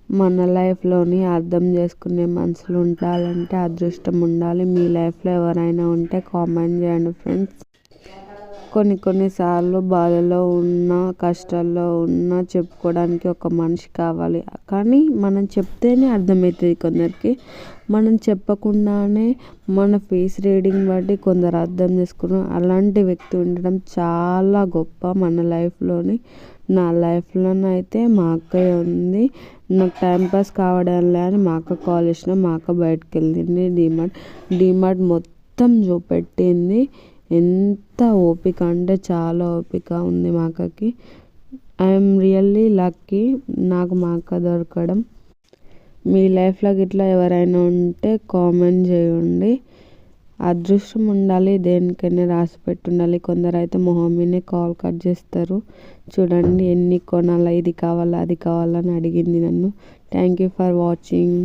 మన లైఫ్లోని అర్థం చేసుకునే మనుషులు ఉండాలంటే అదృష్టం ఉండాలి. మీ లైఫ్లో ఎవరైనా ఉంటే కామెంట్ చేయండి ఫ్రెండ్స్. కొన్నిసార్లు బాధలో ఉన్నా కష్టాల్లో ఉన్నా చెప్పుకోవడానికి ఒక మనిషి కావాలి. కానీ మనం చెప్తేనే అర్థమవుతుంది కొందరికి. మనం చెప్పకుండానే మన ఫేస్ రీడింగ్ బట్టి కొందరు అర్థం చేసుకున్నాం. అలాంటి వ్యక్తి ఉండడం చాలా గొప్ప మన లైఫ్లోని. నా లైఫ్లోనైతే మా అక్కయ్య ఉంది. నాకు టైంపాస్ కావడంలే అని మా అక్క కాల్ చేసిన మా అక్క బయటకు వెళ్ళింది డీమార్ట్ మొత్తం చూపెట్టింది. ఎంత ఓపిక అంటే చాలా ఓపిక ఉంది మా అక్కకి. ఐఎమ్ రియల్లీ లక్కీ నాకు మా అక్క దొరకడం. మీ లైఫ్లో ఇట్లా ఎవరైనా ఉంటే కామెంట్ చేయండి. అదృష్టం ఉండాలి, దేనికైనా రాసి పెట్టి ఉండాలి. కొందరు అయితే మొహం మీదనే కాల్ కట్ చేస్తారు. చూడండి ఎన్ని కొనాలా, ఇది కావాలా అది కావాలని అడిగింది నన్ను. Thank you for watching.